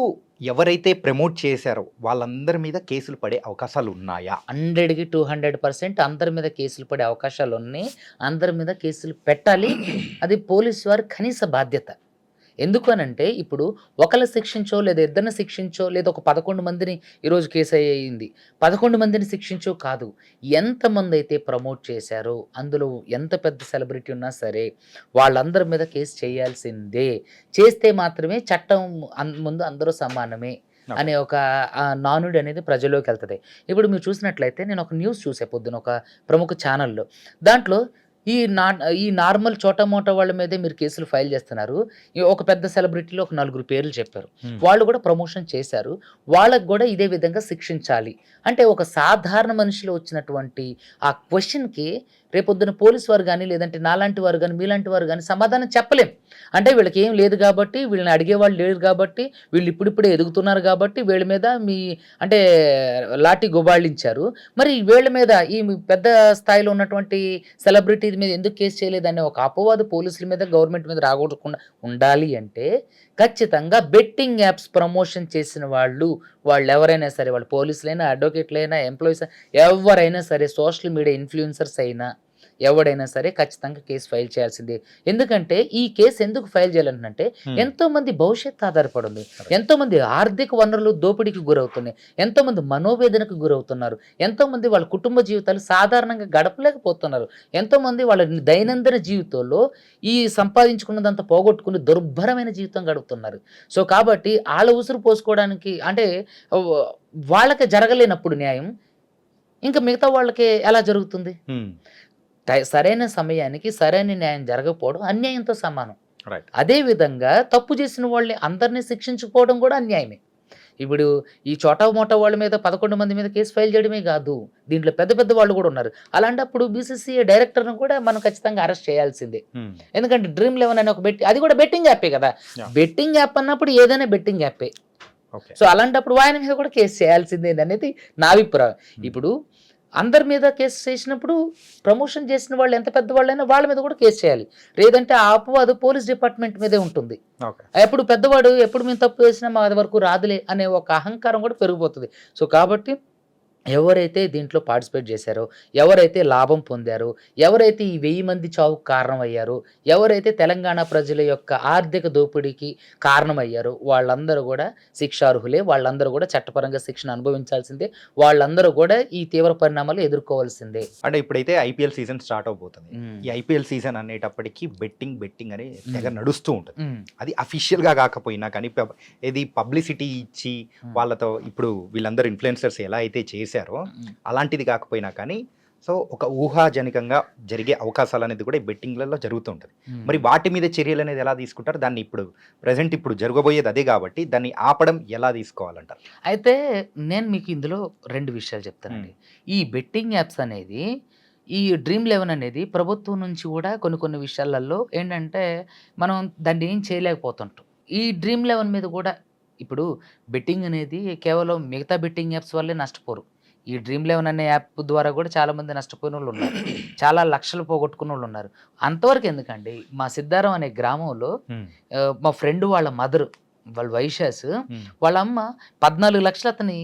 ఎవరైతే ప్రమోట్ చేశారో వాళ్ళందరి మీద కేసులు పడే అవకాశాలు ఉన్నాయా? 100కి 200% అందరి మీద కేసులు పడే అవకాశాలున్నాయి. అందరి మీద కేసులు పెట్టాలి. అది పోలీసు వారి కనీస బాధ్యత. ఎందుకు అనంటే, ఇప్పుడు ఒకళ్ళని శిక్షించో, లేదా ఇద్దరిని శిక్షించో, లేదా ఒక 11 మందిని ఈరోజు కేసు అయింది. 11 మందిని శిక్షించో కాదు. ఎంతమందైతే ప్రమోట్ చేశారో, అందులో ఎంత పెద్ద సెలబ్రిటీ ఉన్నా సరే, వాళ్ళందరి మీద కేసు చేయాల్సిందే. చేస్తే మాత్రమే చట్టం ముందు అందరూ సమానమే అనే ఒక నానుడి అనేది ప్రజల్లోకెళ్తది. ఇప్పుడు మీరు చూసినట్లయితే నేను ఒక న్యూస్ చూసా పొద్దున ఒక ప్రముఖ ఛానల్‌లో. దాంట్లో ఈ నార్మల్ చోటా మోటా వాళ్ళ మీదే మీరు కేసులు ఫైల్ చేస్తున్నారు. ఒక పెద్ద సెలబ్రిటీలో ఒక నలుగురు పేర్లు చెప్పారు. వాళ్ళు కూడా ప్రమోషన్ చేశారు. వాళ్ళకి కూడా ఇదే విధంగా శిక్షించాలి. అంటే ఒక సాధారణ మనిషిలో వచ్చినటువంటి ఆ క్వెషన్‌కి రేపొద్దున పోలీసు వారు గాని, లేదంటే నాలాంటి వారు గాని, మీలాంటి వారు గాని సమాధానం చెప్పలేం. అంటే వీళ్ళకి ఏం లేదు గాబట్టి, వీళ్ళని అడిగేవాళ్ళు లేరు గాబట్టి, వీళ్ళు ఇప్పుడిప్పుడే ఎదుగుతున్నారు గాబట్టి, వీళ్ళ మీద అంటే లాఠీ గుబాళించారు. మరి వీళ్ళ మీద పెద్ద స్థాయిలో ఉన్నటువంటి సెలబ్రిటీ మీద ఎందుకు కేసు చేయలేదనే ఒక అపవాదు పోలీసుల మీద, గవర్నమెంట్ మీద రాకూడకుండా ఉండాలి అంటే, ఖచ్చితంగా బెట్టింగ్ యాప్స్ ప్రమోషన్ చేసిన వాళ్ళెవరైనా సరే, వాళ్ళు పోలీసులైనా, అడ్వకేట్‌లైనా, ఎంప్లాయీస్ ఎవరైనా సరే, సోషల్ మీడియా ఇన్‌ఫ్లుయెన్సర్స్ అయినా, ఎవడైనా సరే ఖచ్చితంగా కేస్ ఫైల్ చేయాల్సిందే. ఎందుకంటే ఈ కేస్ ఎందుకు ఫైల్ చేయాలంటున్నంటే, ఎంతోమంది భవిష్యత్తు ఆధారపడి ఉంది. ఎంతోమంది ఆర్థిక వనరులు దోపిడీకి గురవుతున్నాయి. ఎంతోమంది మనోవేదనకు గురవుతున్నారు. ఎంతోమంది వాళ్ళ కుటుంబ జీవితాలు సాధారణంగా గడపలేకపోతున్నారు. ఎంతోమంది వాళ్ళ దైనందిన జీవితంలో ఈ సంపాదించుకున్నదంతా పోగొట్టుకుని దుర్భరమైన జీవితం గడుపుతున్నారు. సో, కాబట్టి ఆళ్ళ ఉసురు పోసుకోవడానికి అంటే వ్ వాళ్ళకి జరగలేనప్పుడు న్యాయం, ఇంక మిగతా వాళ్ళకి ఎలా జరుగుతుంది? సరైన సమయానికి సరైన న్యాయం జరగకపోవడం అన్యాయంతో సమానం. రైట్. అదే విధంగా తప్పు చేసిన వాళ్ళని అందరిని శిక్షించకపోవడం కూడా అన్యాయమే. ఇప్పుడు ఈ చోటా మోటా వాళ్ళ మీద 11 మంది మీద కేసు ఫైల్ చేయడమే కాదు. దీంట్లో పెద్ద పెద్ద వాళ్ళు కూడా ఉన్నారు. అలాంటప్పుడు బీసీసీఐ డైరెక్టర్‌ని కూడా మనం ఖచ్చితంగా అరెస్ట్ చేయాల్సిందే. ఎందుకంటే డ్రీమ్ 11 అనే ఒక అది కూడా బెట్టింగ్ యాపే కదా! యాహ్! బెట్టింగ్ యాప్ అన్నప్పుడు ఏదైనా బెట్టింగ్ యాపే. ఓకే. సో, అలాంటప్పుడు ఆయన మీద కూడా కేసు చేయాల్సిందేననేది నా అభిప్రాయం. ఇప్పుడు అందరి మీద కేసు చేసినప్పుడు ప్రమోషన్ చేసిన వాళ్ళు ఎంత పెద్దవాళ్ళైనా వాళ్ళ మీద కూడా కేసు చేయాలి. లేదంటే ఆ అపవాదు పోలీస్ డిపార్ట్మెంట్ మీదే ఉంటుంది. ఓకే. ఎప్పుడు పెద్దవాడు ఎప్పుడు మేము తప్పు చేసినా మాది వరకు రాదులే అనే ఒక అహంకారం కూడా పెరిగిపోతుంది. సో, కాబట్టి ఎవరైతే దీంట్లో పార్టిసిపేట్ చేశారో, ఎవరైతే లాభం పొందారో, ఎవరైతే ఈ 1000 మంది చావుకు కారణమయ్యారో, ఎవరైతే తెలంగాణ ప్రజల యొక్క ఆర్థిక దోపిడీకి కారణమయ్యారో వాళ్ళందరూ గూడా శిక్షార్హులే. వాళ్ళందరూ గూడా చట్టపరంగా శిక్షణ అనుభవించాల్సిందే. వాళ్ళందరూ గూడా ఈ తీవ్ర పరిణామాలు ఎదుర్కోవాల్సిందే. అంటే ఇప్పుడైతే ఐపీఎల్ సీజన్ స్టార్ట్ అవబోతుంది. హ్మ్. ఈ ఐపీఎల్ సీజన్ అనేటప్పటికి బెట్టింగ్ అని తెగ హ్మ్. నడుస్తూ ఉంటుంది. హ్మ్. అది అఫీషియల్‌గా కాకపోయినా కానీ ఏది పబ్లిసిటీ ఇచ్చి హ్మ్. వాళ్ళతో ఇప్పుడు వీళ్ళందరూ ఇన్‌ఫ్లుయెన్సర్స్ ఎలా అయితే చేశారో హ్మ్. అలాంటిది కాకపోయినా కానీ సో, ఒక ఊహాజనికంగా జరిగే అవకాశాలనేది కూడా ఈ బెట్టింగ్‌లలో జరుగుతూ ఉంటది. హ్మ్. మరి వాటి మీద చర్యలనేది ఎలా తీసుకుంటారు? దాన్ని ఇప్పుడు జరగబోయేది అదే కాబట్టి దాన్ని ఆపడం ఎలా తీసుకోవాలంటారు? అయితే నేను మీకు ఇందులో 2 విషయాలు చెప్తానండి. ఈ బెట్టింగ్ యాప్స్ అనేది, ఈ డ్రీమ్ 11 అనేది ప్రభుత్వం నుంచి కూడా కొన్ని కొన్ని విషయాలలో ఏంటంటే, మనం దాన్ని ఏం చేయలేకపోతుంటాం. ఈ డ్రీమ్ 11 మీద కూడా ఇప్పుడు బెట్టింగ్ అనేది కేవలం మిగతా బెట్టింగ్ యాప్స్ వల్లే నష్టపోరు. ఈ డ్రీమ్ 11 అనే యాప్ ద్వారా కూడా చాలామంది నష్టపోయినోళ్ళున్నారు. చాలా లక్షలు పోగొట్టుకున్నోళ్ళున్నారు. అంతవరకు ఎందుకండి, మా సిద్ధారం అనే గ్రామంలో మా ఫ్రెండ్ వాళ్ళ మదరు, వాళ్ళ వైశాస్, వాళ్ళ అమ్మ 14 లక్షలు అతని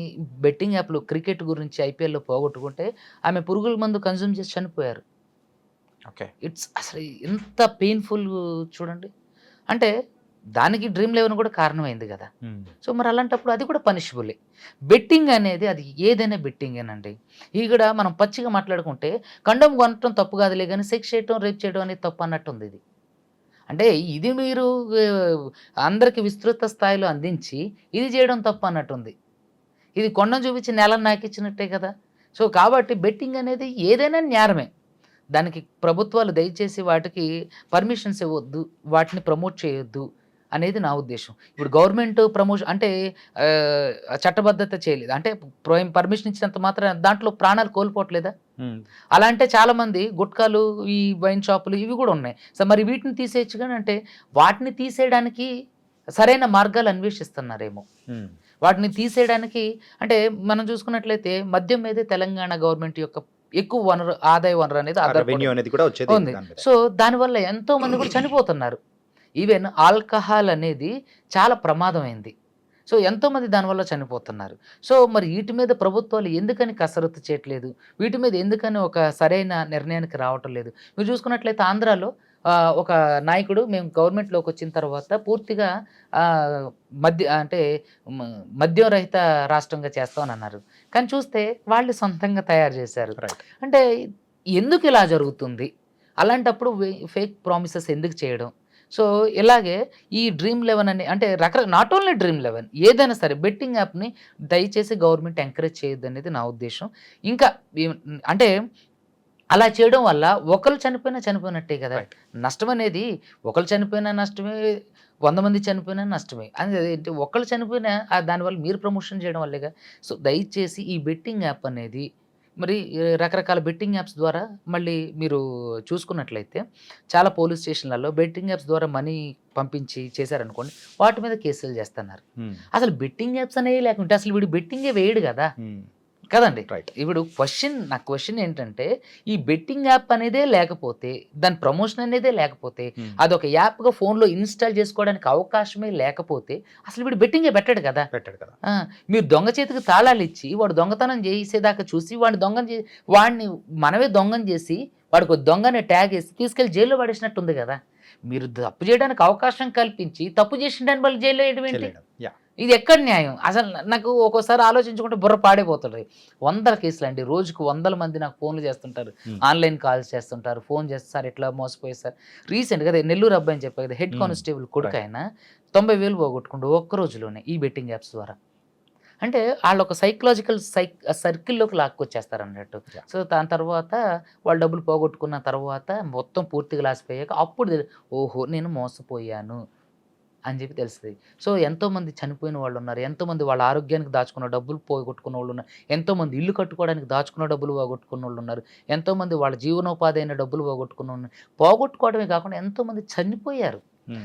బెట్టింగ్ యాప్‌లో క్రికెట్ గురించి ఐపీఎల్‌లో పోగొట్టుకుంటే, ఆమె పురుగుల మందు కన్జ్యూమ్ చేసి చనిపోయారు. ఓకే. అసలు ఎంత పెయిన్‌ఫుల్ చూడండి. అంటే దానికి డ్రీమ్ 11 కూడా కారణమైంది గదా! సో, మరి అలాంటప్పుడు అది కూడా పనిషబులే. బెట్టింగ్ అనేది అది ఏదైనా బెట్టింగేనండి. ఇక్కడ మనం పచ్చిగా మాట్లాడుకుంటే కండోమ్ కొనటం తప్పు కాదులే గానీ, సెక్స్ చేయటం, రేప్ చేయడం అనేది తప్పు అన్నట్టుంది ఇది. అంటే ఇది మీరు అందరికి విస్తృత స్థాయిలో అందించి, ఇది చేయడం తప్పు అన్నట్టుంది. ఇది కొండను చూపించి నేలను నాకిచ్చినట్టే కదా! సో, కాబట్టి బెట్టింగ్ అనేది ఏదైనా నేరమే. దానికి ప్రభుత్వాలు దయచేసి వాటికి పర్మిషన్స్ ఇవ్వొద్దు. వాటిని ప్రమోట్ చేయొద్దు. అనేది నా ఉద్దేశం. ఇప్పుడు గవర్నమెంట్ ప్రమోషన్ అంటే చట్టబద్ధత చేయలేదు. అంటే పర్మిషన్ ఇచ్చినంత మాత్రాన దాంట్లో ప్రాణాలు కోల్పోవట్లేదా? అలా అంటే చాలామంది గుట్కాలు, ఈ వైన్ షాపులు ఇవి కూడా ఉన్నాయి. సో మరి వీటిని తీసేయొచ్చు గాని అంటే వాటిని తీసేయడానికి సరైన మార్గాలు అన్వేషిస్తున్నారేమో. వాటిని తీసేయడానికి అంటే మనం చూసుకున్నట్లయితే మద్యం మీదే తెలంగాణ గవర్నమెంట్ యొక్క ఎక్కువ వనరు, ఆదాయ వనరు అనేది రెవెన్యూ అనేది కూడా వచ్చేది ఉంది. దాని మీద. సో దానివల్ల ఎంతో మంది కూడా చనిపోతున్నారు. ఈవెన్ ఆల్కహాల్ అనేది చాలా ప్రమాదమైంది. సో ఎంతోమంది దానివల్ల చనిపోతున్నారు. సో మరి వీటి మీద ప్రభుత్వాలు ఎందుకని కసరత్తు చేయట్లేదు? వీటి మీద ఎందుకని ఒక సరైన నిర్ణయానికి రావటం లేదు? మీరు చూసుకున్నట్లయితే ఆంధ్రాలో ఒక నాయకుడు మేము గవర్నమెంట్‌లోకి వచ్చిన తర్వాత పూర్తిగా అంటే మద్యం రహిత రాష్ట్రంగా చేస్తామని అన్నారు. కానీ చూస్తే వాళ్ళు సొంతంగా తయారు చేశారు. రైట్. అంటే ఎందుకు ఇలా జరుగుతుంది? అలాంటప్పుడు ఫేక్ ప్రామిసెస్ ఎందుకు చేయడం? సో ఇలాగే ఈ డ్రీమ్ 11 అని అంటే నాట్ ఓన్లీ డ్రీమ్ 11 ఏదైనా సరే బెట్టింగ్ యాప్‌ని దయచేసి గవర్నమెంట్ ఎంకరేజ్ చేయొద్దనేది నా ఉద్దేశం. ఇంకా అంటే అలా చేయడం వల్ల ఒకళ్ళు చనిపోయినా చనిపోయినట్టే కదా! రైట్. నష్టం అనేది ఒకళ్ళు చనిపోయినా నష్టమే, 100 మంది చనిపోయినా నష్టమే. అదేంటి ఒకళ్ళు చనిపోయినా దానివల్ల మీరు ప్రమోషన్ చేయడం వల్లేగా. సో దయచేసి ఈ బెట్టింగ్ యాప్ అనేది మరి రకరకాల బెట్టింగ్ యాప్స్ ద్వారా మళ్ళీ మీరు చూసుకున్నట్లయితే చాలా పోలీస్ స్టేషన్‌లలో బెట్టింగ్ యాప్స్ ద్వారా మనీ పంపించి చేశారనుకోండి, వాటి మీద కేసులు చేస్తున్నారు. అసలు బెట్టింగ్ యాప్స్ అనేవి లేకుంటే అసలు వీడు బెట్టింగే వేయడు కదా! కదండి. రైట్. ఇప్పుడు నా క్వెషన్ ఏంటంటే ఈ బెట్టింగ్ యాప్ అనేదే లేకపోతే, దాని ప్రమోషన్ అనేదే లేకపోతే, అదొక యాప్‌గా ఫోన్‌లో ఇన్‌స్టాల్ చేసుకోవడానికి అవకాశమే లేకపోతే అసలు వీడు బెట్టింగే పెట్టడు కదా! పెట్టాడు కదా. మీరు దొంగ చేతికి తాళాలు ఇచ్చి వాడు దొంగతనం చేసేదాకా చూసి వాడిని మనమే దొంగని చేసి వాడికి ఒక దొంగ అనే ట్యాగ్ ఏసి తీసుకెళ్ళి జైల్లో పడేసినట్టుంది కదా! మీరు తప్పు చేయడానికి అవకాశం కల్పించి తప్పు చేసిన దాన్ని మళ్ళీ జైల్లో వేయడం ఏంటి? చేయలేడు. యాహ్! ఇది ఎక్కడ న్యాయం? అసలు నాకు ఒక్కోసారి ఆలోచించుకుంటే బుర్ర పాడైపోతది. వందల కేసులండి. రోజుకు వందల మంది నాకు ఫోన్‌లు చేస్తుంటారు. ఆన్‌లైన్ కాల్స్ చేస్తుంటారు. ఫోన్ చేస్తే సార్ ఇట్లా మోసపోయారు సార్. రీసెంట్‌గా అదే నెల్లూరు అబ్బాయి అని చెప్పా కదా! హెడ్ కానిస్టేబుల్ కొడుకాయన 90,000 పోగొట్టుకుండు ఒక్క రోజులోనే ఈ బెట్టింగ్ యాప్స్ ద్వారా. అంటే ఆళ్ళొక సైకలాజికల్ సర్కిల్‌లోకి లాక్కొచ్చేస్తారన్నట్టు. సో దాని తర్వాత వాళ్ళు డబ్బులు పోగొట్టుకున్న తర్వాత మొత్తం పూర్తిగా లాసిపోయాక అప్పుడు ఓహో! నేను మోసపోయాను అని చెప్పి తెలుస్తది. సో ఎంతోమంది చనిపోయిన వాళ్ళున్నారు. ఎంతోమంది వాళ్ళ ఆరోగ్యానికి దాచుకున్న డబ్బులు పోగొట్టుకున్నోళ్ళున్నారు. ఎంతోమంది ఇల్లు కట్టుకోవడానికి దాచుకున్న డబ్బులు పోగొట్టుకున్నోళ్ళున్నారు. ఎంతోమంది వాళ్ళ జీవనోపాధి అయిన డబ్బులు పోగొట్టుకున్నోళ్ళు. పోగొట్టుకోవడమే కాకుండా ఎంతోమంది చనిపోయారు.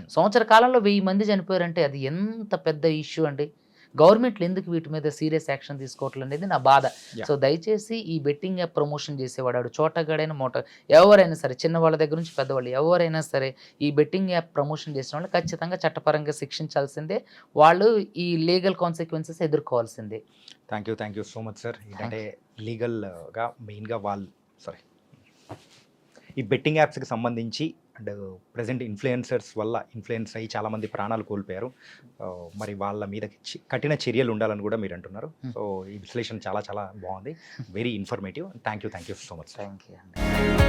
సంవత్సర కాలంలో 1000 మంది చనిపోయారంటే అది ఎంత పెద్ద ఇష్యూ అండి. గవర్నమెంట్లు ఎందుకు వీటి మీద సీరియస్ యాక్షన్ తీసుకోవట్లేదు అనేది నా బాధ. Yeah. సో దయచేసి ఈ బెట్టింగ్ యాప్ ప్రమోషన్ చేసేవాడు చోటగాడైన ఎవరైనా సరే చిన్నవాళ్ళ దగ్గర నుంచి పెద్దవాళ్ళు ఎవరైనా సరే ఈ బెట్టింగ్ యాప్ ప్రమోషన్ చేసిన వాళ్ళు ఖచ్చితంగా చట్టపరంగా శిక్షించాల్సిందే. వాళ్ళు ఈ లీగల్ కాన్సిక్వెన్సెస్ ఎదుర్కోవాల్సిందే. Thank you so much sir. ఏంటంటే లీగల్‌గా మెయిన్‌గా ఈ బెట్టింగ్ యాప్స్‌కి సంబంధించి అండ్ ప్రెజెంట్ ఇన్ఫ్లుయెన్సర్స్ వల్ల ఇన్ఫ్లుయెన్స్ అయ్యి చాలామంది ప్రాణాలు కోల్పోయారు. మరి వాళ్ళ మీద కఠిన చర్యలు ఉండాలని కూడా మీరు అంటున్నారు. సో ఈ విశ్లేషణ చాలా చాలా బాగుంది. Very informative. Thank you so much. Thank you అండి.